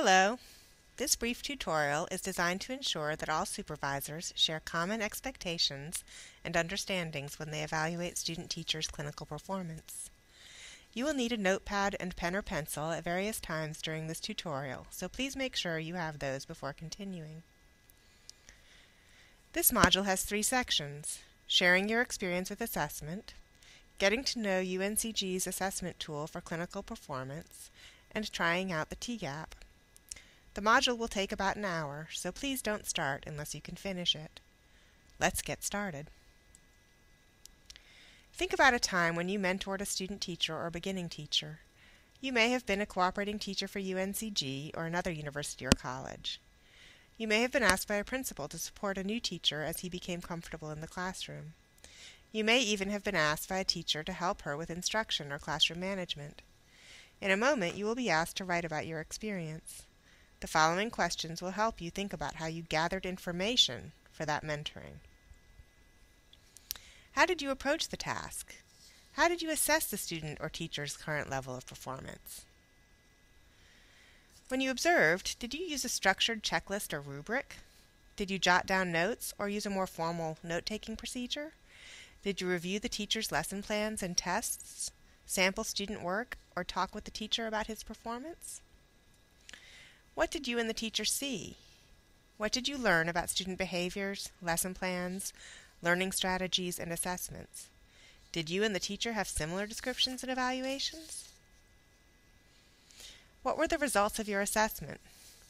Hello. This brief tutorial is designed to ensure that all supervisors share common expectations and understandings when they evaluate student-teachers' clinical performance. You will need a notepad and pen or pencil at various times during this tutorial, so please make sure you have those before continuing. This module has 3 sections: sharing your experience with assessment, getting to know UNCG's assessment tool for clinical performance, and trying out the TGAP. The module will take about an hour, so please don't start unless you can finish it. Let's get started. Think about a time when you mentored a student teacher or beginning teacher. You may have been a cooperating teacher for UNCG or another university or college. You may have been asked by a principal to support a new teacher as he became comfortable in the classroom. You may even have been asked by a teacher to help her with instruction or classroom management. In a moment, you will be asked to write about your experience. The following questions will help you think about how you gathered information for that mentoring. How did you approach the task? How did you assess the student or teacher's current level of performance? When you observed, did you use a structured checklist or rubric? Did you jot down notes or use a more formal note-taking procedure? Did you review the teacher's lesson plans and tests, sample student work, or talk with the teacher about his performance? What did you and the teacher see? What did you learn about student behaviors, lesson plans, learning strategies, and assessments? Did you and the teacher have similar descriptions and evaluations? What were the results of your assessment?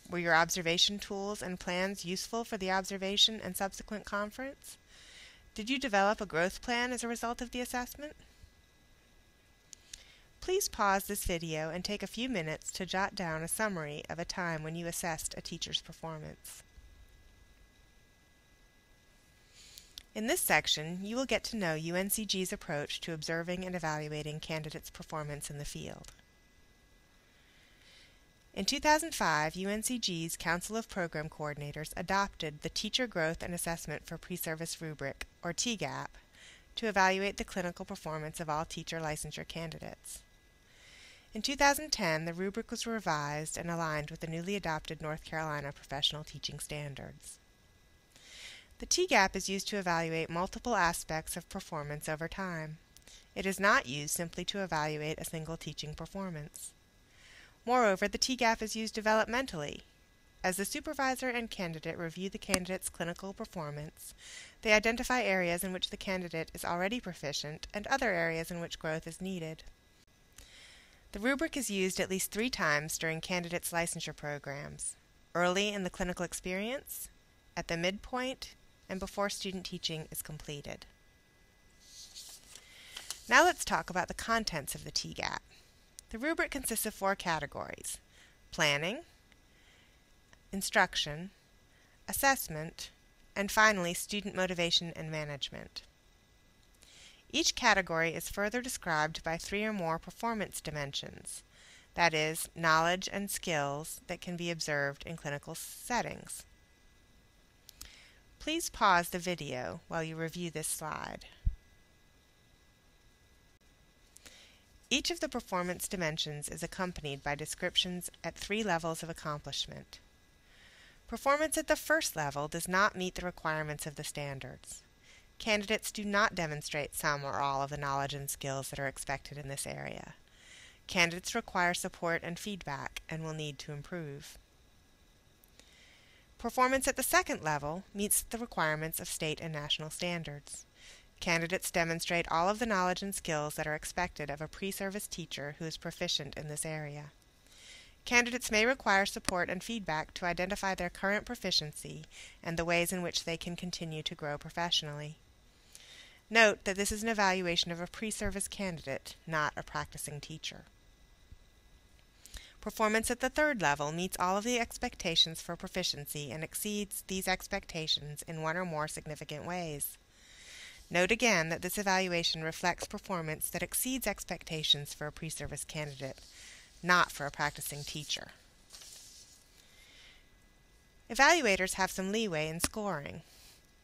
Were your observation tools and plans useful for the observation and subsequent conference? Did you develop a growth plan as a result of the assessment? Please pause this video and take a few minutes to jot down a summary of a time when you assessed a teacher's performance. In this section, you will get to know UNCG's approach to observing and evaluating candidates' performance in the field. In 2005, UNCG's Council of Program Coordinators adopted the Teacher Growth and Assessment for Pre-Service Rubric, or TGAP, to evaluate the clinical performance of all teacher licensure candidates. In 2010, the rubric was revised and aligned with the newly adopted North Carolina Professional Teaching Standards. The TGAP is used to evaluate multiple aspects of performance over time. It is not used simply to evaluate a single teaching performance. Moreover, the TGAP is used developmentally. As the supervisor and candidate review the candidate's clinical performance, they identify areas in which the candidate is already proficient and other areas in which growth is needed. The rubric is used at least 3 times during candidates' licensure programs: early in the clinical experience, at the midpoint, and before student teaching is completed. Now let's talk about the contents of the TGAP. The rubric consists of 4 categories: planning, instruction, assessment, and finally student motivation and management. Each category is further described by 3 or more performance dimensions, that is, knowledge and skills that can be observed in clinical settings. Please pause the video while you review this slide. Each of the performance dimensions is accompanied by descriptions at 3 levels of accomplishment. Performance at the first level does not meet the requirements of the standards. Candidates do not demonstrate some or all of the knowledge and skills that are expected in this area. Candidates require support and feedback and will need to improve. Performance at the second level meets the requirements of state and national standards. Candidates demonstrate all of the knowledge and skills that are expected of a pre-service teacher who is proficient in this area. Candidates may require support and feedback to identify their current proficiency and the ways in which they can continue to grow professionally. Note that this is an evaluation of a pre-service candidate, not a practicing teacher. Performance at the third level meets all of the expectations for proficiency and exceeds these expectations in 1 or more significant ways. Note again that this evaluation reflects performance that exceeds expectations for a pre-service candidate, not for a practicing teacher. Evaluators have some leeway in scoring.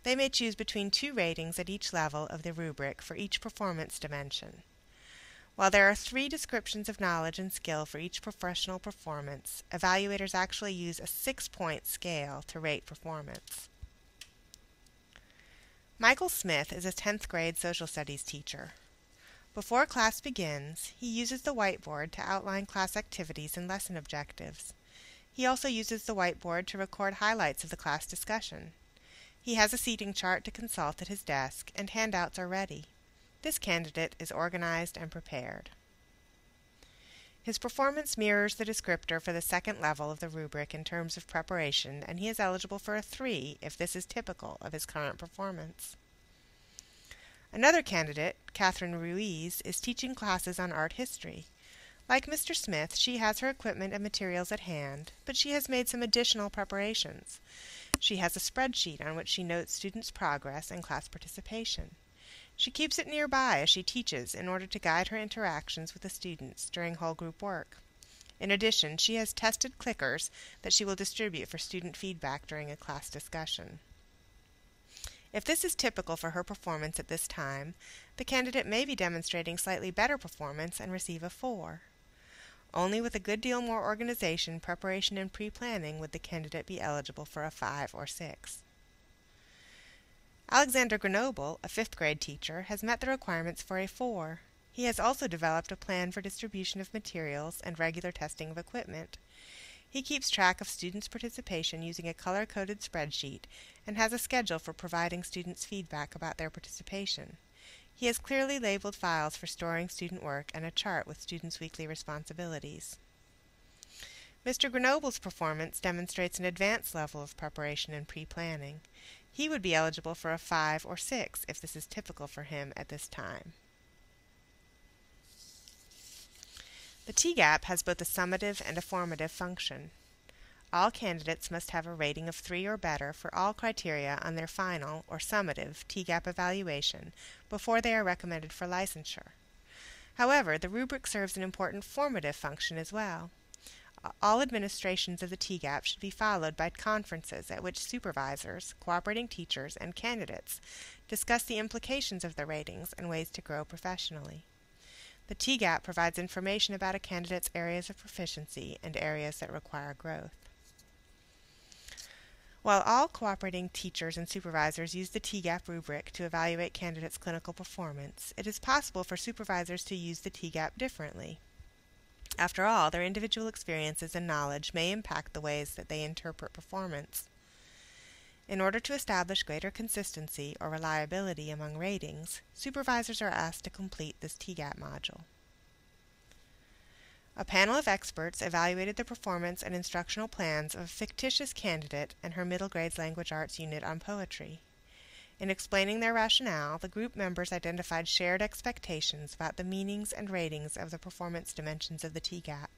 They may choose between 2 ratings at each level of the rubric for each performance dimension. While there are 3 descriptions of knowledge and skill for each professional performance, evaluators actually use a 6-point scale to rate performance. Michael Smith is a 10th grade social studies teacher. Before class begins, he uses the whiteboard to outline class activities and lesson objectives. He also uses the whiteboard to record highlights of the class discussion. He has a seating chart to consult at his desk, and handouts are ready. This candidate is organized and prepared. His performance mirrors the descriptor for the 2nd level of the rubric in terms of preparation, and he is eligible for a 3 if this is typical of his current performance. Another candidate, Catherine Ruiz, is teaching classes on art history. Like Mr. Smith, she has her equipment and materials at hand, but she has made some additional preparations. She has a spreadsheet on which she notes students' progress and class participation. She keeps it nearby as she teaches in order to guide her interactions with the students during whole group work. In addition, she has tested clickers that she will distribute for student feedback during a class discussion. If this is typical for her performance at this time, the candidate may be demonstrating slightly better performance and receive a 4. Only with a good deal more organization, preparation, and pre-planning would the candidate be eligible for a 5 or 6. Alexander Grenoble, a 5th grade teacher, has met the requirements for a 4. He has also developed a plan for distribution of materials and regular testing of equipment. He keeps track of students' participation using a color-coded spreadsheet and has a schedule for providing students feedback about their participation. He has clearly labeled files for storing student work and a chart with students' weekly responsibilities. Mr. Grenoble's performance demonstrates an advanced level of preparation and pre-planning. He would be eligible for a 5 or 6 if this is typical for him at this time. The TGAP has both a summative and a formative function. All candidates must have a rating of 3 or better for all criteria on their final or summative TGAP evaluation before they are recommended for licensure. However, the rubric serves an important formative function as well. All administrations of the TGAP should be followed by conferences at which supervisors, cooperating teachers, and candidates discuss the implications of the ratings and ways to grow professionally. The TGAP provides information about a candidate's areas of proficiency and areas that require growth. While all cooperating teachers and supervisors use the TGAP rubric to evaluate candidates' clinical performance, it is possible for supervisors to use the TGAP differently. After all, their individual experiences and knowledge may impact the ways that they interpret performance. In order to establish greater consistency or reliability among ratings, supervisors are asked to complete this TGAP module. A panel of experts evaluated the performance and instructional plans of a fictitious candidate and her middle grades language arts unit on poetry. In explaining their rationale, the group members identified shared expectations about the meanings and ratings of the performance dimensions of the TGAP.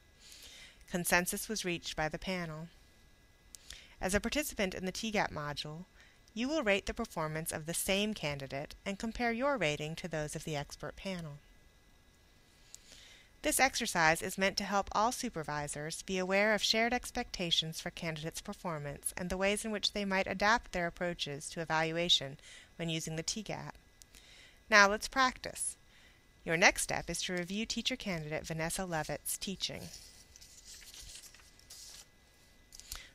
Consensus was reached by the panel. As a participant in the TGAP module, you will rate the performance of the same candidate and compare your rating to those of the expert panel. This exercise is meant to help all supervisors be aware of shared expectations for candidates' performance and the ways in which they might adapt their approaches to evaluation when using the TGAP. Now let's practice. Your next step is to review teacher candidate Vanessa Levitt's teaching.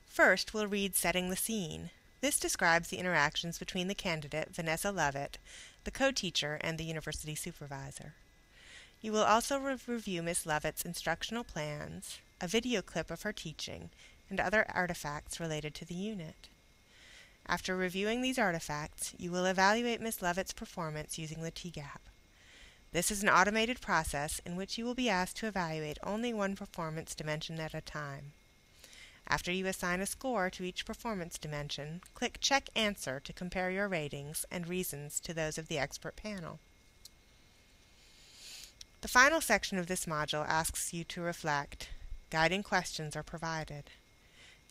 First, we'll read Setting the Scene. This describes the interactions between the candidate, Vanessa Levitt, the co-teacher, and the university supervisor. You will also review Ms. Levitt's instructional plans, a video clip of her teaching, and other artifacts related to the unit. After reviewing these artifacts, you will evaluate Ms. Levitt's performance using the TGAP. This is an automated process in which you will be asked to evaluate only one performance dimension at a time. After you assign a score to each performance dimension, click Check Answer to compare your ratings and reasons to those of the expert panel. The final section of this module asks you to reflect. Guiding questions are provided.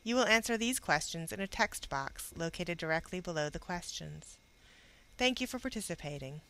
You will answer these questions in a text box located directly below the questions. Thank you for participating.